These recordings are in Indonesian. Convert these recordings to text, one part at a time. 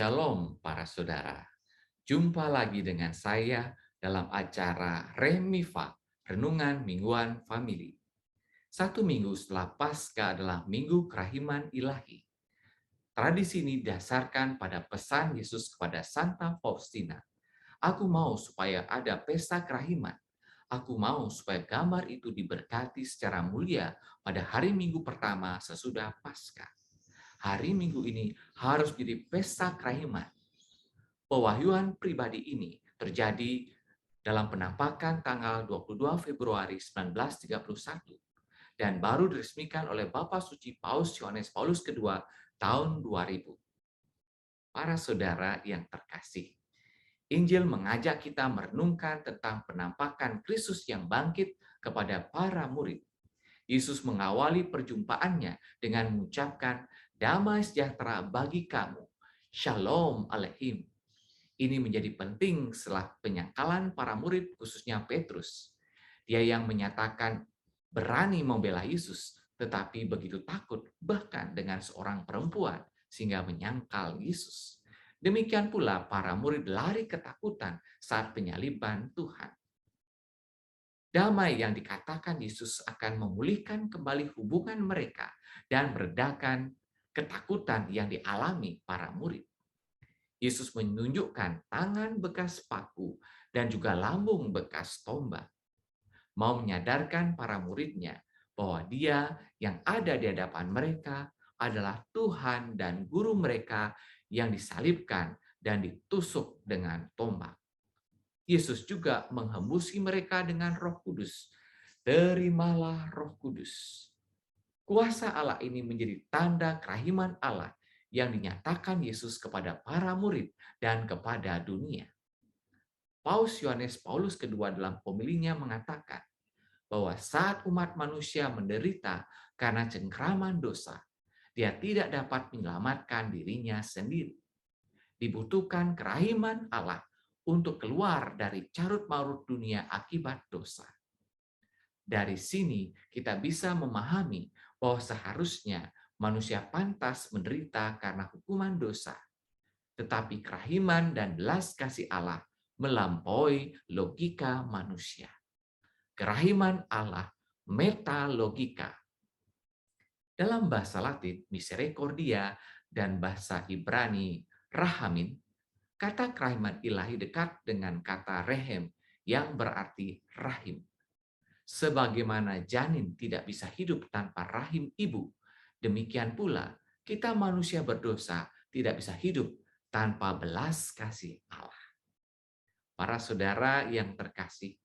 Shalom para saudara. Jumpa lagi dengan saya dalam acara Remifa, Renungan Mingguan Family. Satu minggu setelah Paskah adalah Minggu Kerahiman Ilahi. Tradisi ini didasarkan pada pesan Yesus kepada Santa Faustina. Aku mau supaya ada pesta kerahiman. Aku mau supaya gambar itu diberkati secara mulia pada hari Minggu pertama sesudah Paskah. Hari Minggu ini harus jadi pesta kerahiman. Pewahyuan pribadi ini terjadi dalam penampakan tanggal 22 Februari 1931 dan baru diresmikan oleh Bapak Suci Paus Yohanes Paulus II tahun 2000. Para saudara yang terkasih, Injil mengajak kita merenungkan tentang penampakan Kristus yang bangkit kepada para murid. Yesus mengawali perjumpaannya dengan mengucapkan, "Damai sejahtera bagi kamu. Shalom Aleichem." Ini menjadi penting setelah penyangkalan para murid, khususnya Petrus. Dia yang menyatakan berani membela Yesus, tetapi begitu takut bahkan dengan seorang perempuan sehingga menyangkal Yesus. Demikian pula para murid lari ketakutan saat penyaliban Tuhan. Damai yang dikatakan Yesus akan memulihkan kembali hubungan mereka dan meredakan ketakutan yang dialami para murid. Yesus menunjukkan tangan bekas paku dan juga lambung bekas tombak. Mau menyadarkan para muridnya bahwa Dia yang ada di hadapan mereka adalah Tuhan dan Guru mereka yang disalibkan dan ditusuk dengan tombak. Yesus juga menghembusi mereka dengan Roh Kudus. Terimalah Roh Kudus. Kuasa Allah ini menjadi tanda kerahiman Allah yang dinyatakan Yesus kepada para murid dan kepada dunia. Paus Yohanes Paulus II dalam homilinya mengatakan bahwa saat umat manusia menderita karena cengkraman dosa, dia tidak dapat menyelamatkan dirinya sendiri. Dibutuhkan kerahiman Allah untuk keluar dari carut-marut dunia akibat dosa. Dari sini kita bisa memahami bahwa seharusnya manusia pantas menderita karena hukuman dosa. Tetapi kerahiman dan belas kasih Allah melampaui logika manusia. Kerahiman Allah metalogika. Dalam bahasa Latin, misericordia, dan bahasa Ibrani, rahamin, kata kerahiman ilahi dekat dengan kata rehem yang berarti rahim. Sebagaimana janin tidak bisa hidup tanpa rahim ibu, demikian pula kita manusia berdosa tidak bisa hidup tanpa belas kasih Allah. Para saudara yang terkasih,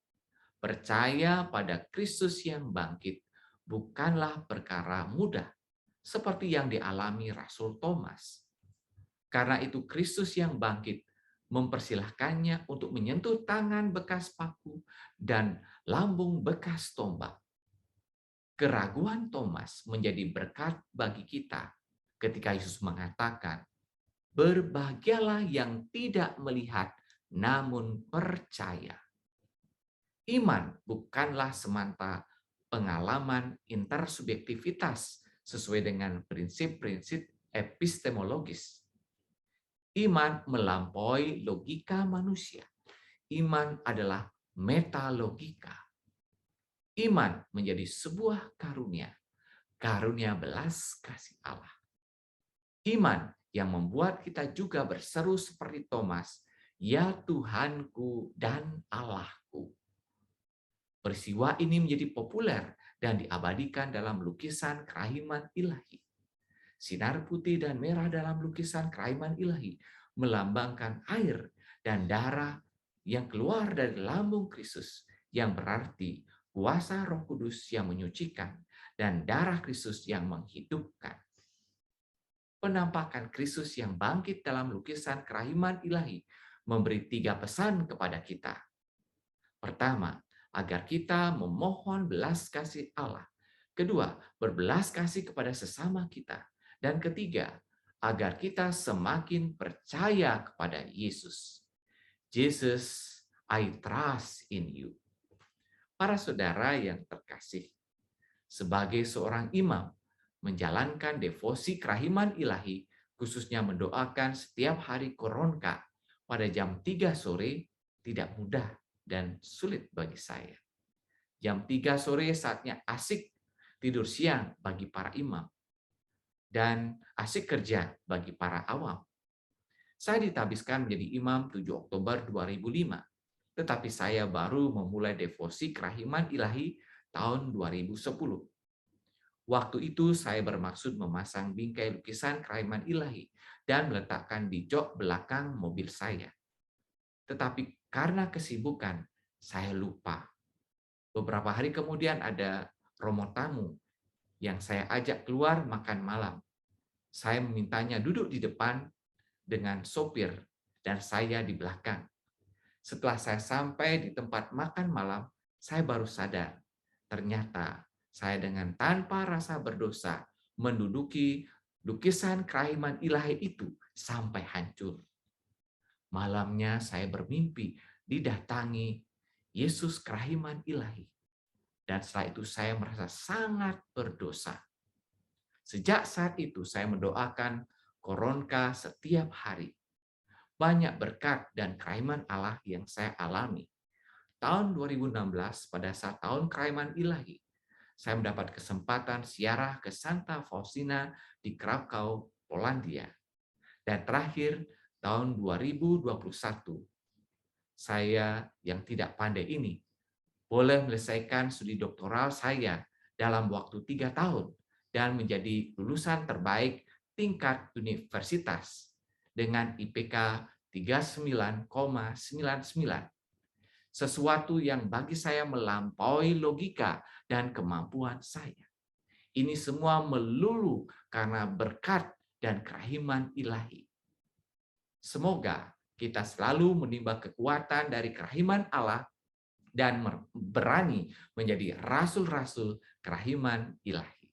percaya pada Kristus yang bangkit bukanlah perkara mudah, seperti yang dialami Rasul Thomas. Karena itu Kristus yang bangkit mempersilahkannya untuk menyentuh tangan bekas paku dan lambung bekas tombak. Keraguan Thomas menjadi berkat bagi kita ketika Yesus mengatakan, "Berbahagialah yang tidak melihat namun percaya." Iman bukanlah semata pengalaman intersubjektivitas sesuai dengan prinsip-prinsip epistemologis. Iman melampaui logika manusia. Iman adalah metalogika. Iman menjadi sebuah karunia, karunia belas kasih Allah. Iman yang membuat kita juga berseru seperti Thomas, "Ya Tuhanku dan Allahku." Peristiwa ini menjadi populer dan diabadikan dalam lukisan kerahiman ilahi. Sinar putih dan merah dalam lukisan kerahiman ilahi melambangkan air dan darah yang keluar dari lambung Kristus, yang berarti kuasa Roh Kudus yang menyucikan dan darah Kristus yang menghidupkan. Penampakan Kristus yang bangkit dalam lukisan kerahiman ilahi memberi 3 pesan kepada kita. Pertama, agar kita memohon belas kasih Allah. Kedua, berbelas kasih kepada sesama kita. Dan ketiga, agar kita semakin percaya kepada Yesus. Jesus, I trust in you. Para saudara yang terkasih, sebagai seorang imam, menjalankan devosi kerahiman ilahi khususnya mendoakan setiap hari Koronka pada jam 3 sore tidak mudah dan sulit bagi saya. Jam 3 sore saatnya asik tidur siang bagi para imam dan asik kerja bagi para awam. Saya ditabiskan menjadi imam 7 Oktober 2005, tetapi saya baru memulai devosi kerahiman ilahi tahun 2010. Waktu itu saya bermaksud memasang bingkai lukisan kerahiman ilahi dan meletakkan di jok belakang mobil saya. Tetapi karena kesibukan, saya lupa. Beberapa hari kemudian ada romo tamu yang saya ajak keluar makan malam. Saya memintanya duduk di depan dengan sopir dan saya di belakang. Setelah saya sampai di tempat makan malam, saya baru sadar. Ternyata saya dengan tanpa rasa berdosa menduduki lukisan kerahiman ilahi itu sampai hancur. Malamnya saya bermimpi didatangi Yesus kerahiman ilahi. Dan setelah itu saya merasa sangat berdosa. Sejak saat itu saya mendoakan Koronka setiap hari. Banyak berkat dan kerahiman Allah yang saya alami. Tahun 2016 pada saat tahun kerahiman ilahi, saya mendapat kesempatan ziarah ke Santa Faustina di Krakow, Polandia. Dan terakhir tahun 2021, saya yang tidak pandai ini boleh menyelesaikan studi doktoral saya dalam waktu 3 tahun dan menjadi lulusan terbaik tingkat universitas dengan IPK 39,99. Sesuatu yang bagi saya melampaui logika dan kemampuan saya. Ini semua melulu karena berkat dan kerahiman ilahi. Semoga kita selalu menimba kekuatan dari kerahiman Allah dan berani menjadi rasul-rasul kerahiman ilahi.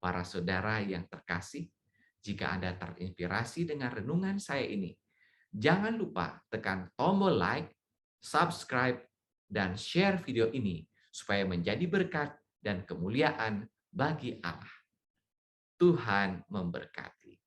Para saudara yang terkasih, jika Anda terinspirasi dengan renungan saya ini, jangan lupa tekan tombol like, subscribe, dan share video ini supaya menjadi berkat dan kemuliaan bagi Allah. Tuhan memberkati.